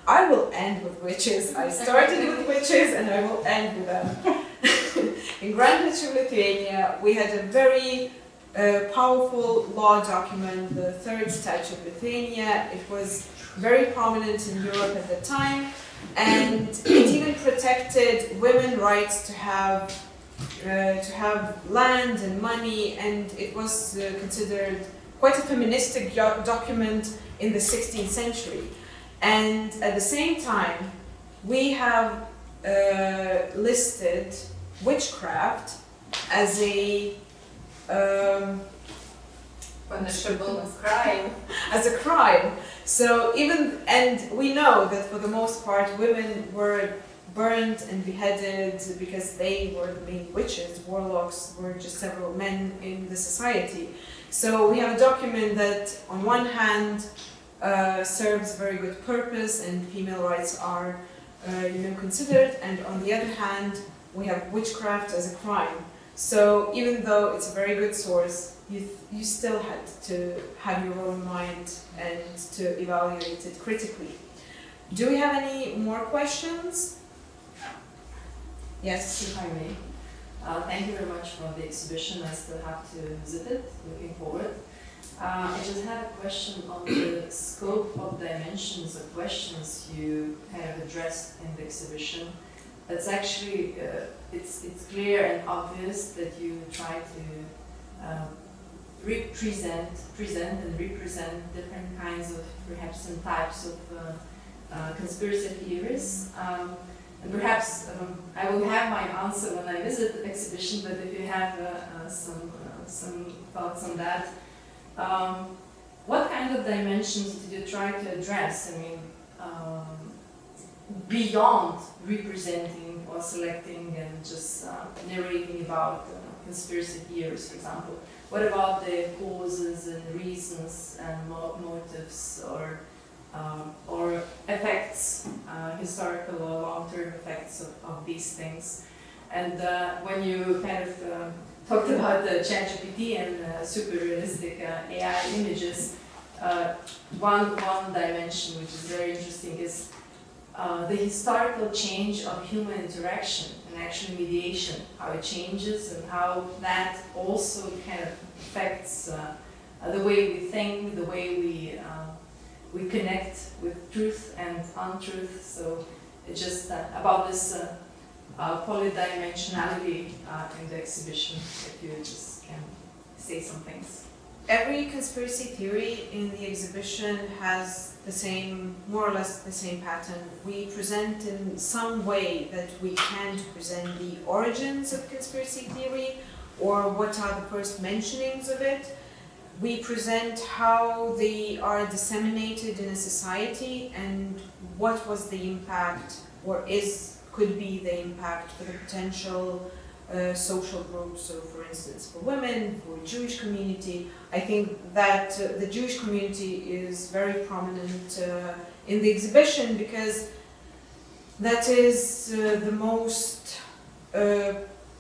I will end with witches. I started with witches and I will end with them. In Grand Duchy of Lithuania, we had a very powerful law document, the Third Statute of Lithuania. It was very prominent in Europe at the time, and it even protected women's rights to have land and money, and it was considered quite a feministic document in the 16th century. And at the same time, we have listed witchcraft as a punishable crime. As a crime. So and we know that for the most part women were burned and beheaded because they were the main witches. Warlocks were just several men in the society. So we have a document that on one hand serves a very good purpose and female rights are considered, and on the other hand we have witchcraft as a crime. So even though it's a very good source, you still had to have your own mind and to evaluate it critically. Do we have any more questions? Yes, if I may. Thank you very much for the exhibition. I still have to visit it, looking forward. I just had a question on the scope of dimensions of questions you have addressed in the exhibition. It's actually, it's clear and obvious that you try to present and represent different kinds of, perhaps some types of conspiracy theories. And perhaps I will have my answer when I visit the exhibition, but if you have some thoughts on that. What kind of dimensions did you try to address? I mean, beyond representing or selecting and just narrating about conspiracy theories, for example. What about the causes and reasons and motives or effects, historical or long-term effects of these things? And when you kind of talked about the ChatGPT and super realistic AI images, one dimension which is very interesting is the historical change of human interaction and actually mediation, how it changes and how that also kind of affects the way we think, the way we connect with truth and untruth. So it's just about this polydimensionality in the exhibition, if you just can say some things. every conspiracy theory in the exhibition has the same, more or less the same pattern. We present in some way that we can to present the origins of conspiracy theory, or what are the first mentionings of it. We present how they are disseminated in a society and what was the impact, or could be the impact for the potential social groups. So for instance, for women, for Jewish community. I think that the Jewish community is very prominent in the exhibition, because that is the most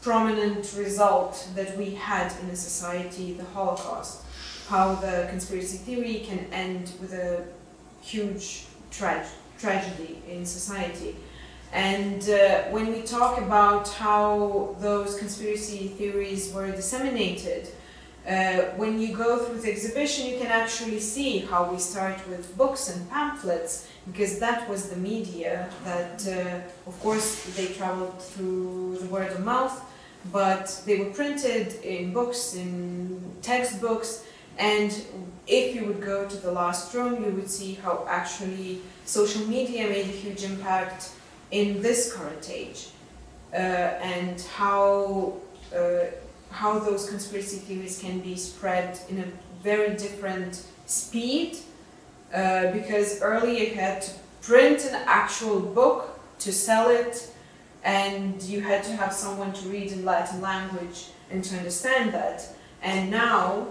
prominent result that we had in a society, the Holocaust. How the conspiracy theory can end with a huge tragedy in society. And when we talk about how those conspiracy theories were disseminated, when you go through the exhibition, you can actually see how we start with books and pamphlets, because that was the media that, of course, they traveled through the word of mouth, but they were printed in books, in textbooks, and if you would go to the last room, you would see how actually social media made a huge impact in this current age, and how those conspiracy theories can be spread in a very different speed, because earlier you had to print an actual book to sell it, and you had to have someone to read in Latin language and to understand that. And now,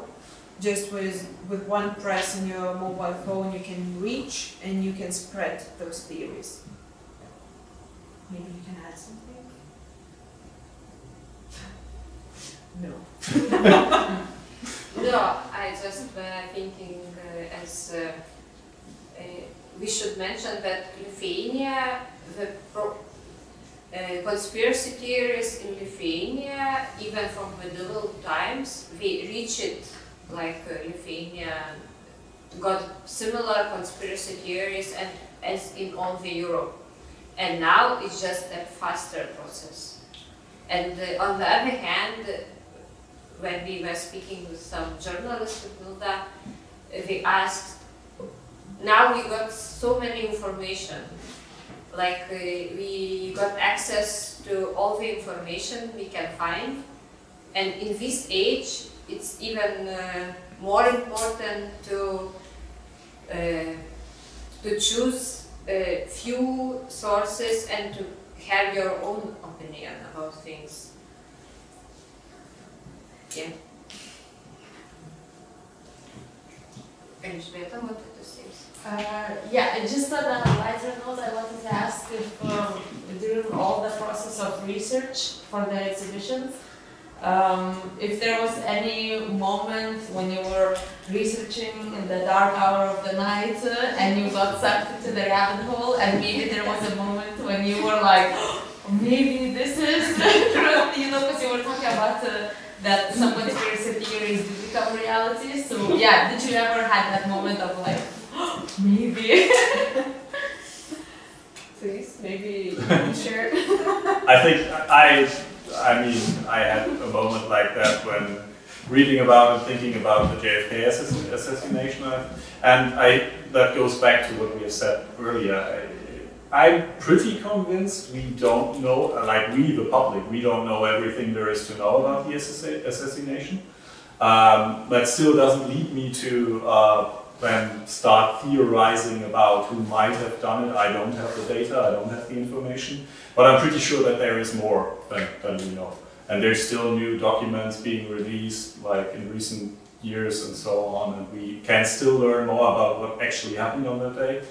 just with one press on your mobile phone, you can reach and you can spread those theories. Maybe you can add something? No. No, I just thinking as we should mention that Lithuania, the conspiracy theories in Lithuania, even from medieval times, we reached it, like Lithuania got similar conspiracy theories as in all the Europe. And now it's just a faster process. And on the other hand, when we were speaking with some journalists with Milda, we asked, now we got so many information. Like we got access to all the information we can find. And in this age, it's even more important to choose a few sources and to have your own opinion about things. Yeah. Elžbieta wanted to say something. Yeah, just on a lighter note, I wanted to ask if during all the process of research for the exhibitions, if there was any moment when you were researching in the dark hour of the night and you got sucked into the rabbit hole, and maybe there was a moment when you were like, maybe this is truth, you know, because you were talking about that some conspiracy theories do become reality. So yeah, did you ever have that moment of like, maybe? Please, maybe you can share. I think I mean, I had a moment like that when reading about and thinking about the JFK assassination, and that goes back to what we have said earlier. I'm pretty convinced we don't know, like we, the public, we don't know everything there is to know about the assassination. That still doesn't lead me to then start theorizing about who might have done it. I don't have the data, I don't have the information, but I'm pretty sure that there is more than we know. And there's still new documents being released, like in recent years and so on, and we can still learn more about what actually happened on that day.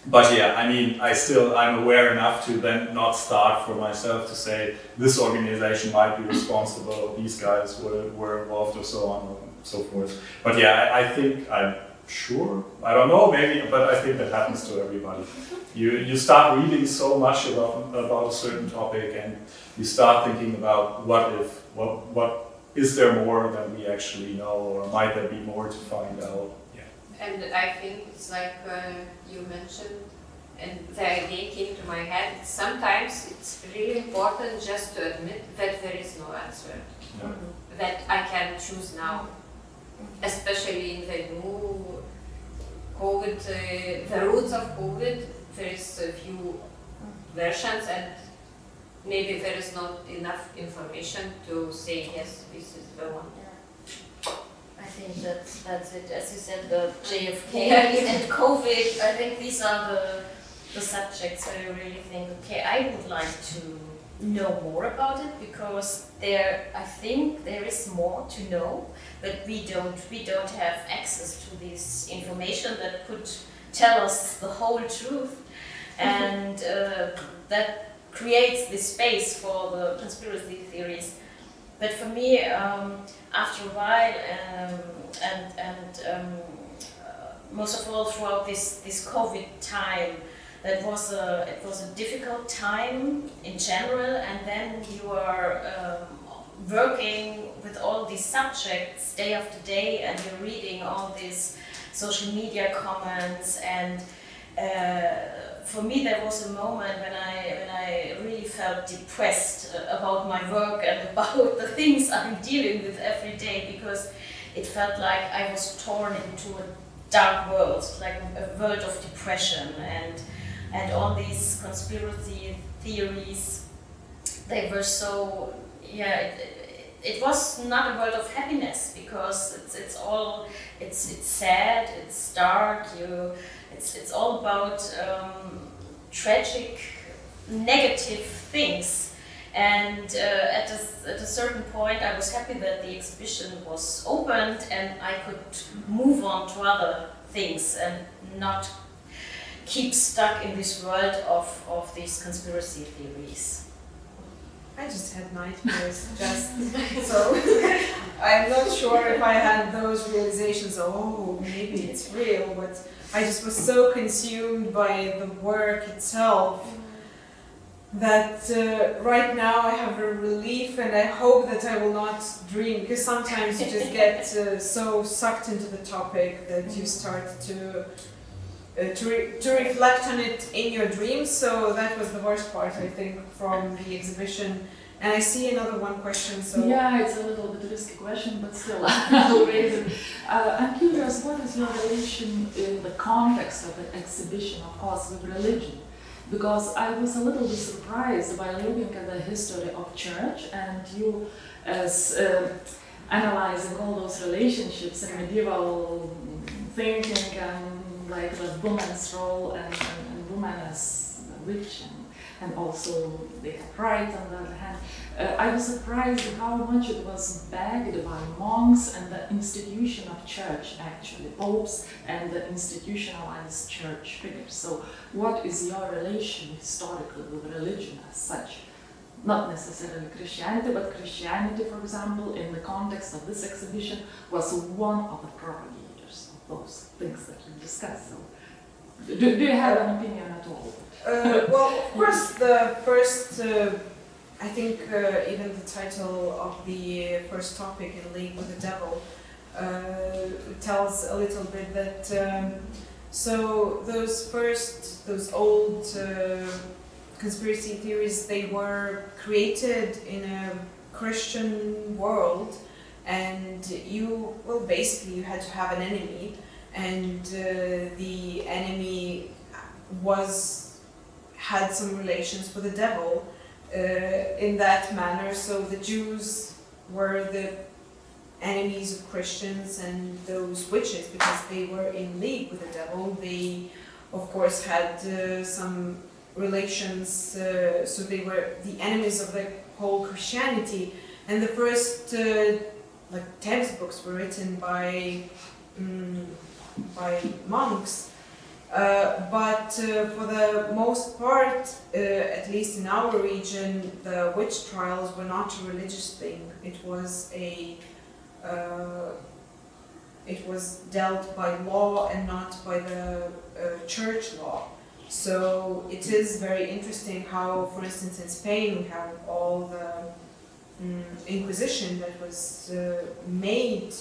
But yeah, I mean, I'm aware enough to then not start for myself to say this organization might be responsible, these guys were involved, or so on and so forth. But yeah, I'm sure, I don't know, maybe, but I think that happens to everybody. You start reading so much about a certain topic, and you start thinking about what is there more than we actually know, or might there be more to find out? And I think it's like you mentioned, and the idea came to my head, sometimes it's really important just to admit that there is no answer. Yeah. that I can choose now, especially in the new COVID, the roots of COVID. There is a few versions, and maybe there is not enough information to say yes, this is the one. I think that's it. As you said, the JFK and COVID, I think these are the subjects where you really think, okay, I would like to know more about it, because I think there is more to know, but we don't have access to this information that could tell us the whole truth, and that creates this space for the conspiracy theories. But for me, after a while, most of all throughout this COVID time, it was a difficult time in general, and then you are working with all these subjects day after day, and you're reading all these social media comments, and for me there was a moment when I really felt depressed about my work and about the things I'm dealing with every day, because it felt like I was torn into a dark world, like a world of depression, and all these conspiracy theories, they were so, it was not a world of happiness, because it's sad, it's dark, it's all about tragic, negative things. And at a certain point, I was happy that the exhibition was opened and I could move on to other things and not keep stuck in this world of these conspiracy theories. I just had nightmares, so I'm not sure if I had those realizations, oh, maybe it's real, but I just was so consumed by the work itself that right now I have a relief, and I hope that I will not dream, because sometimes you just get so sucked into the topic that you start to reflect on it in your dreams. So that was the worst part, I think, from the exhibition. And I see another one question. So yeah, it's a little bit risky question, but still I'll raise it. I'm curious, what is your relation in the context of the exhibition, of course, with religion? Because I was a little bit surprised by looking at the history of church, and you as analyzing all those relationships in medieval thinking, and like the woman's role and woman as a witch, and also they had rights on the other hand. I was surprised how much it was backed by monks and the institution of church, actually, popes and the institutionalized church figures. So what is your relation historically with religion as such? Not necessarily Christianity, but Christianity, for example, in the context of this exhibition, was one of the propagators of those things that you discussed. So do you have an opinion at all? Well, of course, the first, I think even the title of the first topic, In League with the Devil, tells a little bit that, so those old conspiracy theories, they were created in a Christian world, and basically you had to have an enemy, and the enemy had some relations with the devil in that manner. So the Jews were the enemies of Christians, and those witches, because they were in league with the devil, they of course had some relations, so they were the enemies of the whole Christianity. And the first textbooks were written by monks. But for the most part, at least in our region, the witch trials were not a religious thing. It was dealt by law and not by the church law. So it is very interesting how, for instance, in Spain we have all the Inquisition that was made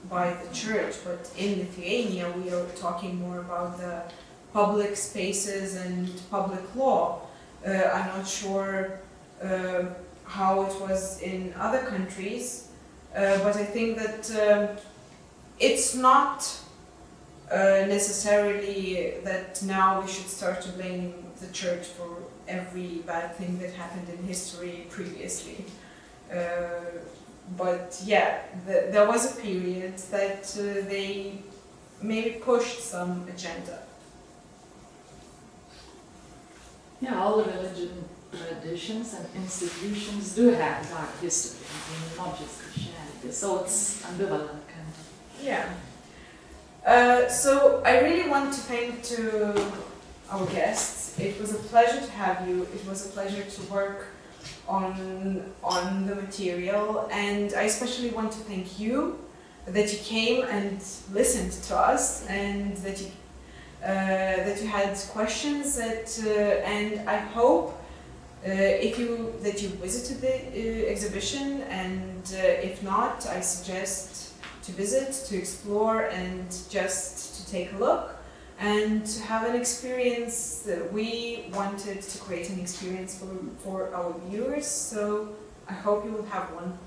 by the church, but in Lithuania we are talking more about the public spaces and public law. I'm not sure how it was in other countries, but I think that it's not necessarily that now we should start to blame the church for every bad thing that happened in history previously. But yeah, there was a period that they maybe pushed some agenda. Yeah, all religion traditions and institutions do have dark history, not just Christianity, so it's ambivalent kind of. Yeah. So I really want to thank to our guests. It was a pleasure to have you. It was a pleasure to work on the material, and I especially want to thank you that you came and listened to us, and that you had questions. And I hope that you visited the exhibition, and if not, I suggest to visit, to explore, and just to take a look and to have an experience. That we wanted to create an experience for our viewers, so I hope you will have one.